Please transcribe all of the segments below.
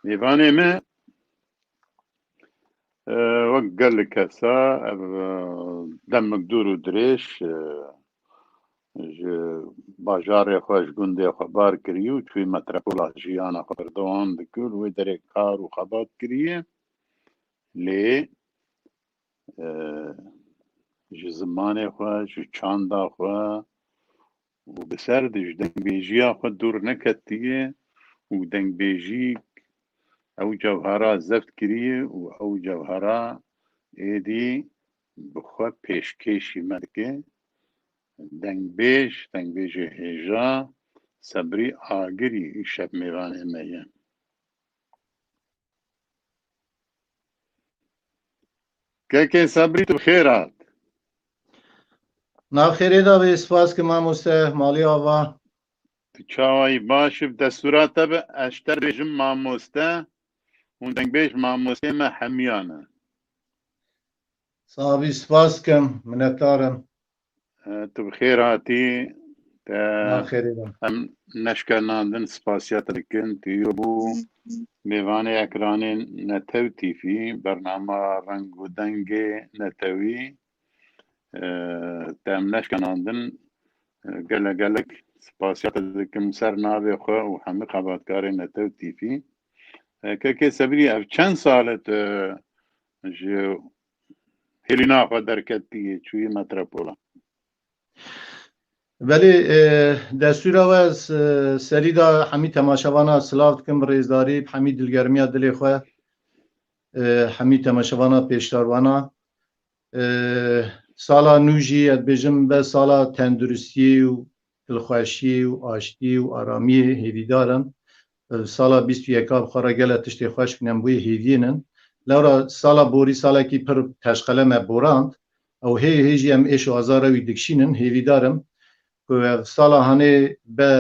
میوانێ me وەک گەل li kesa demek dûr û dirêj ji bajarê xwe ji gundê xwe bar kiriye û çûye metropola jiyana xwe berdewam dikir wê derê kar û xebat kiriye lê ji zimanê xwe ji çanda xwe û bi ser de ji dengbêjiya xwe dûr neketiye û dengbêjî ew cewhera zeft kiriye û ew cewhera êdî bi xwe pêşkêşî me dike dengbêjê hêja sebrî agirî îşev mêvanê me ye. Keke sebrî tu bi xêr hat. Navxêrê da vê spas ke mamoste malê ava. Tu çawayî baş bi destûra te bi ez ji te bêjim mamoste û dengbêj mamosteyê me hemiyan e. Savî spas kim minnetdarim. Tu bi xêr hatî Navxêrê da. em neşkenandin spasiya te dikin tu yî bû mêvanê ekranên netew tîfî bernama reng û dengê netewî te em neşkenandin gelek gelek spasiya te dikim ser navê xwe û hemî xebatkarên netew tîfî. Keke sebrî ev çend sal e tu ji hêlîna xwe derketiyê çûyî metropola. Belê destûra we serî da hemî temaşevana silav dikim bi rêzdarî hemî dilgermiya dilê xwe hemî temaşevana pêşdarwana sala nû jî ez bêjim be sala tenduristiyê û dilxweşiyê û aştiyê û aramiyê hêvîdarin. Sala 21 xwe re gelek tiştê xweş bînin bûyê hêviyênin. Lewra sala borî salekî pir teşxele me borand ew hê hê jî em êş û azara wî dikşînin hêvîdarim ku ev sala hanê be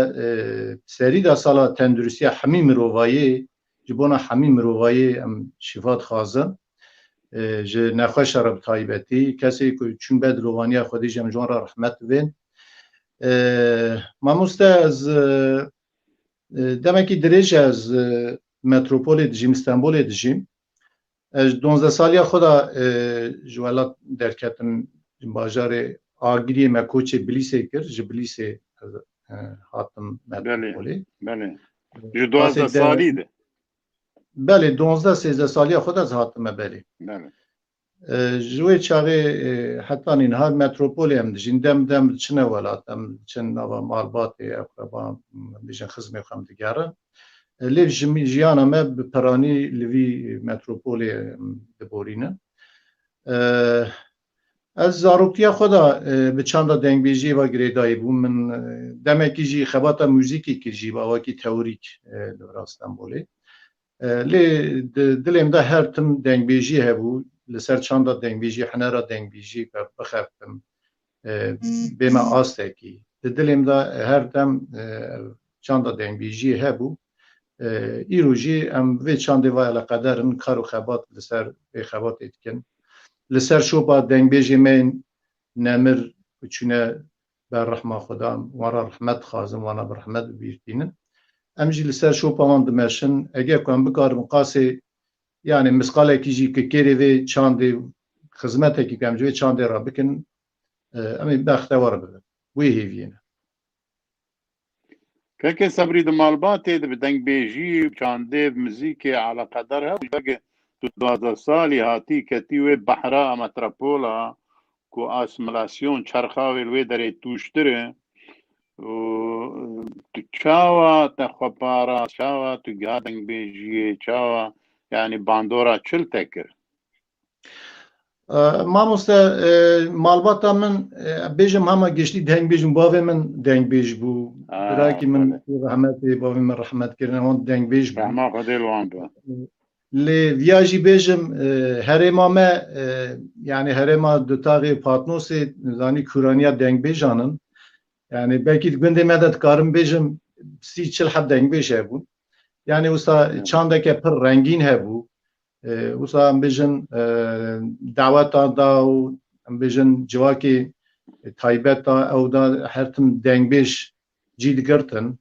serî da sala tenduristiya hemî mirovayê ji bona hemî mirovayê em şîfa dixwazin ji nexweşa re bi taybetî kesê ku çûn be dilovaniya Xwedê ji em ji wan re rehmet bibên. Mamoste ez demekî dirêj ez metropolê dijîm Stenbolê dijîm. Ez 12 saliya xwe da ji welat derketim bajarê agiriyê me koçê Bilîsê kir ji Bilîsê hatim metropolê. Belê ji 12 salî de. Belê 12-13 saliya xwe da ez hatim me belê. Ji wê çavê heta nînhar metropolê em dijîn dem dem çine welat em çin nava Malbatê eqreba bêjin xizmê xwe em digerin. Lêv jiyana me bi peranî li vî metropolê diborînin. Ez zarokiya xwe da bi çanda dengbêjiyê ve girêdayî bûm min demekî jî xebata mûzîkê kir jî wekî teorîk li vir Stenbolê. Lê dilêm de her tim dengbêjî hebû li ser çanda dengbêjî hinera dengbêjî bixeftim bê me astekî. Di dilêm de her dem çanda dengbêjiyê hebû. Îro jî em vê çandê ve eleqederin kar û xebat li ser vê xebatê dikin. Li ser şopa dengbêjê me nemir çûne ber rehma Xweda wan re rehmet dixwazim wan bi rehmet bibîstînin. Em jî li ser şopa wan dimeşin eger ku em bikarin qasê yani misqalekî jî ki kêrê vê çandê xizmetekî ku em ji vê çandê re bikin em ê bextewar bibin. Wê hêviyê ne. Keke sebrî di Malbatê de bi dengbêjî çandê muzîkê eleqedar hebû tu 12 salî hatî ketî wê behra metropola ku asimilasyon çerxavê li wê derê tûştir e tu çawa te xwepara çawa tu giha dengbêjiyê çawa yani bandora çil te kir. Mamoste malbata min bêjim hema geştî dengbêjim bavê min dengbêj bû. Birakî min rehmetê bavê min rehmet kirin wan dengbêj bû. Rehma Xwedê li wan be. Lê viya jî bêjim herêma me yani herêma Dutawê Patnosê zanî kûraniya dengbêjan in. Yani belkî di gundê me de dikarim bêjim 30-40 heb dengbêj hebûn. Yani wisa çandeke pir rengîn hebû. Wisa em bêjin daweta da û em bêjin civakê taybet da ew da her tim dengbêj cî digirtin.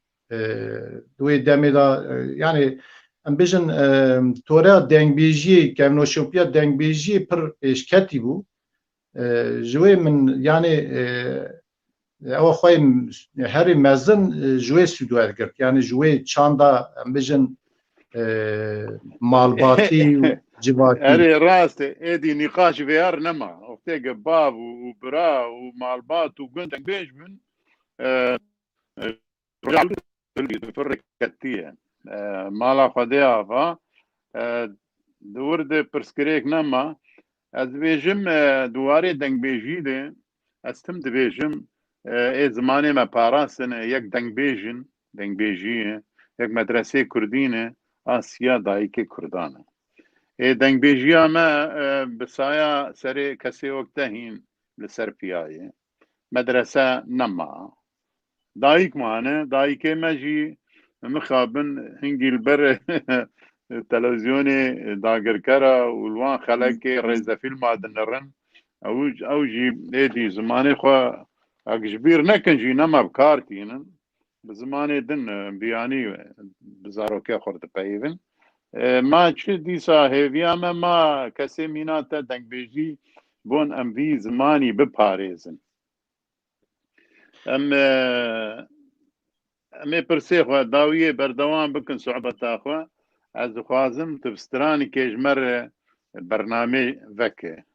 Di wê demê da yani ام بیژن تورا دنگبیجی کمنوشوپیا دنگبیجی پر اشکتی بو جوی من یعنی او خوی هری مزن جوی سودوار کرد یعنی جوی چاندا ام بیژن مالباتی و جواتی اري راست ادي نقاش فيار نما وفتيق باب وبرا ومالبات وقنت بيش من رجع فرق كتية مالا خديها فا دورد برسكريك نما از بيجم دواري دنگ بيجي ده استم دبيجم زماني ما باراسن يك دنگ بيجن دنگ بيجي يك مدرسة كردينة آسيا دايكي كردانة دنگ بيجي ما بسايا سري كسي وقتهين لسر فياي مدرسة نما دايك معنا دايك ماجي مخابن هنجي البر تلفزيوني داقر كرا والوان خلق ريزا فيلم عدن الرن او جي ايدي زماني خوا اكجبير نكن جي نما بكارتين بزماني دن بياني بزاروكي خورد بايفن ما چه دیسا هیویا ما کسی میناتا دنگ بیجی بون ام وی زمانی بپاريزن ام پرسي خو داويه بردوام بكن صعبة اخو از خوازم تبستراني كيجمر برنامج وك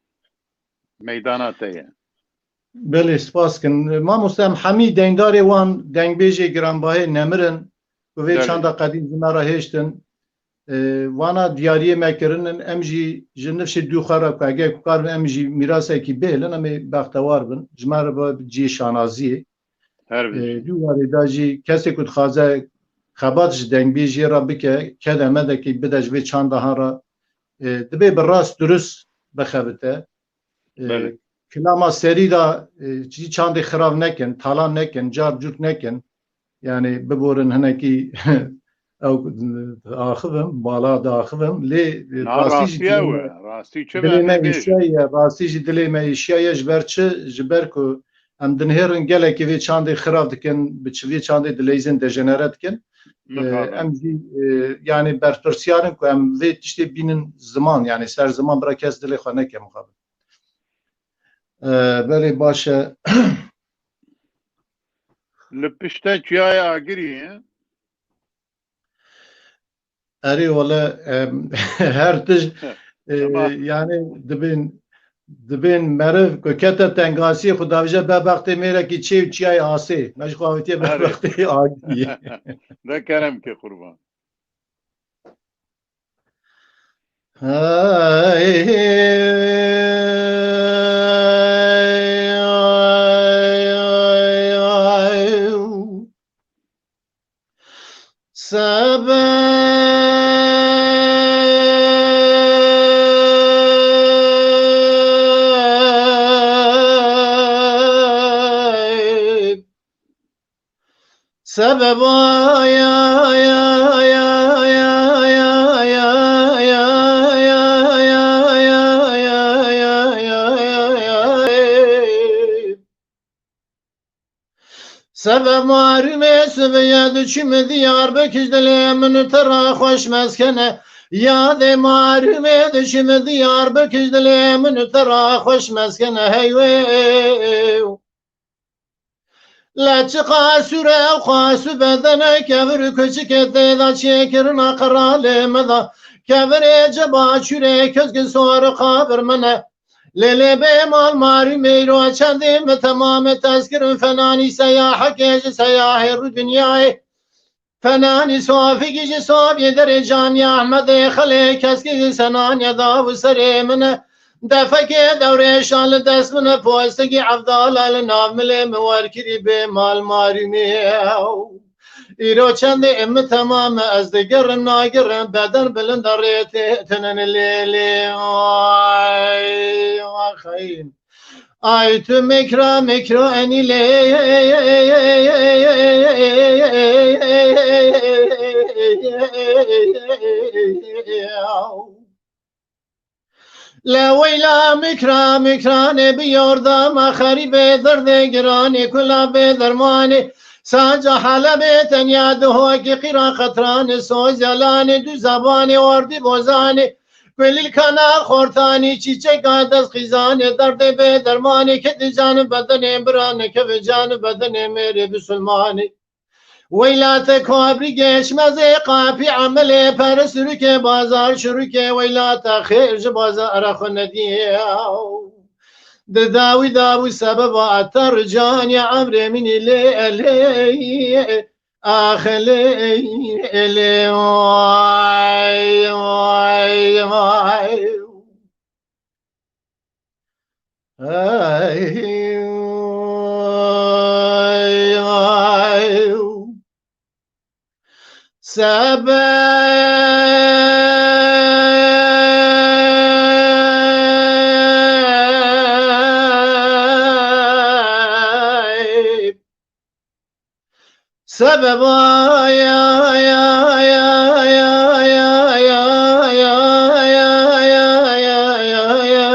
ميداناتيه بله سپاس کن ما مستم حمی دنگداری وان دنگ بیجی گرانباه نمرن و وی چند قدیم زنارا هشتن وانا دیاری مکرنن امجی جنفش دو خراب که اگه کار امجی میراسه کی بهلن امی بختوار بن جمر با جی شانازی دو واری داجی کسی کد خازه خباتش دنگ بیجی را بکه کده مده که بدش به چند ها را دبی براست درست بخبته کلاما سری دا چی چند خراب نکن تالان نکن جار جوت نکن یعنی ببورن هنکی او آخوهم بالا داخوهم لی راستی چه راستی جی دلی ما اشیای جبر چه جبر کو ام دنهرن گله که وی چاندی خراب دکن بچوی چاندی دلیزن دژنرات کن ام جی یعنی برپرسیارن کو ام وی تشتی بینن زمان یعنی سر زمان برا کس دلی خانه که مخابن بله باشه لپشته چیای آگری اری والا هر تج یعنی دبین مرف که کتا تنگاسی خداویجه ببخته میره که چی و چیای آسی مش خواهیتی ببخته آگی ذکرم که قربان سبب سبب معرمه سبياد چم ديار بكجدل من ترى خوش مسكنه ياد معرمه چم ديار بكجدل من ترى خوش مسكنه هيوي لا تقاسر وقاس بدنا كبر كشك دا شكرنا قرال مضى كبر جبا شري كسك صور قابر منه ليلي بمال ماري ميرو چندم تمام تذكر فناني سياح كيج سياح الدنيا فناني صافي كيج صافي در جامع احمد خلي كسك سنان يدا وسري منه دفك دور شال دست من پوستگی عبدال النام مل مورکری به مال ماری میاو ایرو چند ام تمام از دگر ناگر بدن بلند ریت تنن لیلی آخین آی تو مکرا انی لی لا ويلا مكران بيوردام خريب درد گراني كلا بدرماني سانجا حلبه تنیا دهوکی قیرا خطران سوزلان دو زبان وردی بوزانی کلیل کنال خورتانی چیچک دست خیزانی درد به درمانی که دی جان بدن برانه که به جان بدن میره بسلمانی ویلات کابری گش مزه قاپی عمله پر سرک بازار شروک ویلات خیرج بازار خوندیه داوي داوي سبب عطر جاني عمري من لي اخلي لي واي واي واي سبب سبب يا يا يا يا يا يا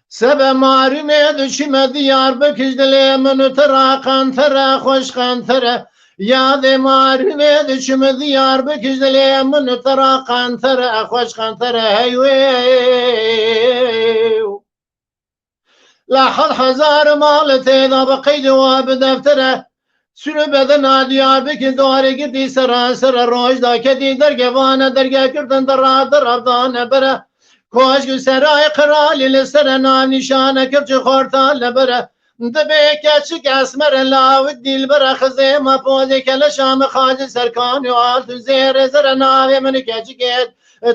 سبب معرمه دشمه ديار بكجدلي من ترى قنترة خوش قنترة ياد معرمه دشمه ديار بكجدلي من ترى قنترة خوش قنترة هيوي لاحظ هزار مالته إذا بقيد وبدفتره سنو بدنا ديار بكن دواري قدي سرا سرا روش دا كدي درقه وانا درقه كردن درا درابدان بره كوشك سراي قرالي لسر نام نشانه كرچ خورتان لبره دبه كچك اسمر لاود ديل بره خزي ما پوزي كلشام خاج سركان يوالت زير زر ناوي من كچكت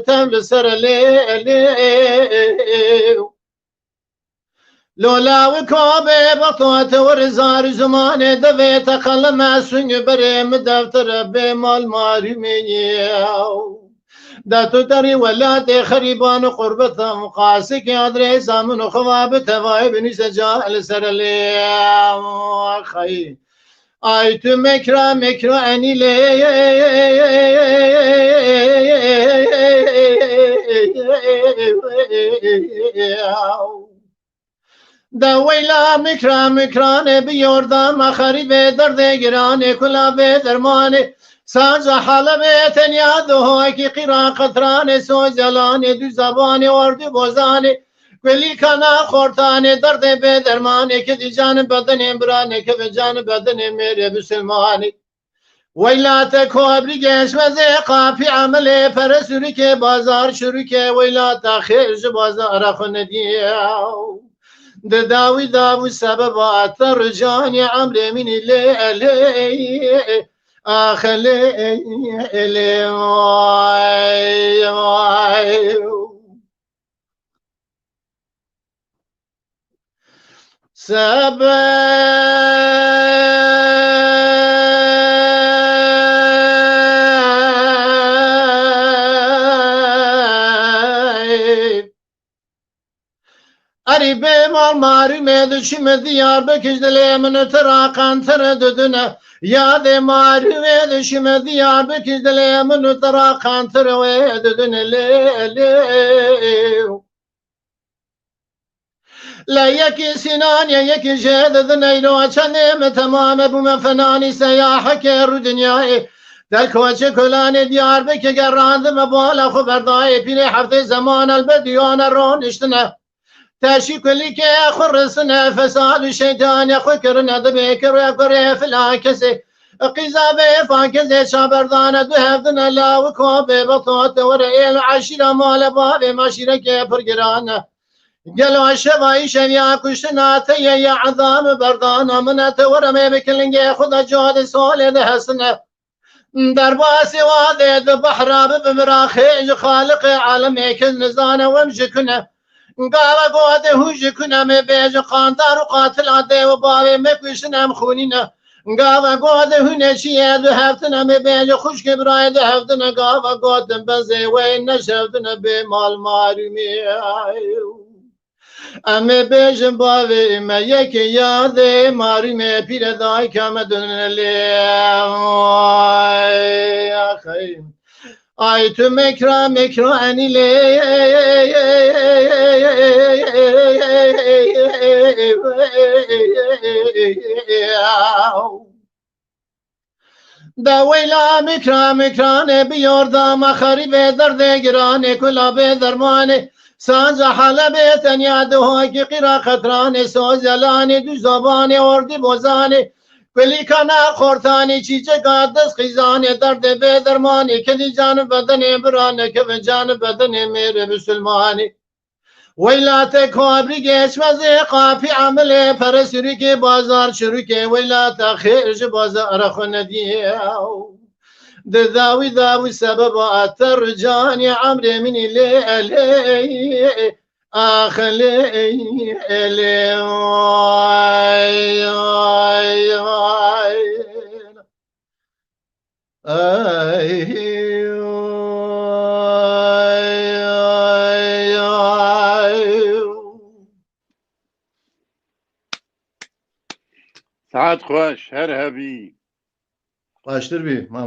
تمل سر لي لولا وكوبي بطوت ورزار زمان دفيت قلم سنگ بريم دفتر بمال ماري مياو داتو تري ولاد خريبان قربتهم قاسك ادري زامن خواب تواي بني سجال سرلي خي ايت مكرا مكرا اني لي دويلا مكرا مكران بيوردام خريب درد گران كلا بدرمان ساز حلب تنيا دهوكي قرا قطران سوزلان دو زبان ورد بوزان كلي كنا خورتان درد بدرمان كدي جان بدن بران كب جان بدن ميري بسلمان ويلات كوبري گش وزي قافي عمله فرسورك بازار شروك ويلات خيرج بازار خونديو داوي داوي سبب عطر جاني عمري من لي اخلي لي واي واي سبب قریب مال ماری میدشم دیار بکشدلی من ترا قنتر ددنه یاد ماری میدشم دیار بکشدلی من ترا قنتر و ددنه لا یکی سنان یا یکی جهد دنیلو چنم تمام بوم فنانی سیاح که رو دنیای در کوچه کلان دیار بک گراند مبالا خبردای پیر هفته زمان البدیان رونشتنه تاشي كلك يا خرسنا فساد الشيطان يا خكرنا دبيكر يا كري في العكسي قيزابي فاكزي شابردانا دهبدنا لا وكوبي بطوت ورئي العشيرة مال بابي ماشيرة كيفر قرانا قالوا الشباي شبيا كشنا تيا يا عظام بردانا من تورمي بكلنجي خذ جهد سولي دهسنا درباسي وادي بحراب بمراخي خالق عالمي كنزانا ومشكنا قال قوات هوج كنا مبيج قاندار وقاتل عدي وبابي مكوشنا مخونينا قال قوات هنشي ذهبتنا مبيج خوش كبراي ذهبتنا قال قوات بزي وين نشفتنا بمال مارمي اما بيج بابي ما يك ياد مارمي بير داي كمدن لي يا خيم ايت مكرا مكرا اني لي دا ویلا مکرانه بیاردا مخاری به درد گرانه کلا به درمانه سانز حلبه تنیا دهاکی قیرا خطرانه سوزلانه دو زبانه اردی بوزانه کلی کنا خورتانی چیچه قادس خیزانه درد به درمانه کلی جان بدن برانه که به جان بدن میره مسلمانی ویلات کابری گیش وزی قافی عمله پرسری که بازار شروع که ویلات خیرش بازار خوندیو داوي سبب أثر جاني عمري من ليلي أخلي سعد خوش هر هبی قاشتر بی ما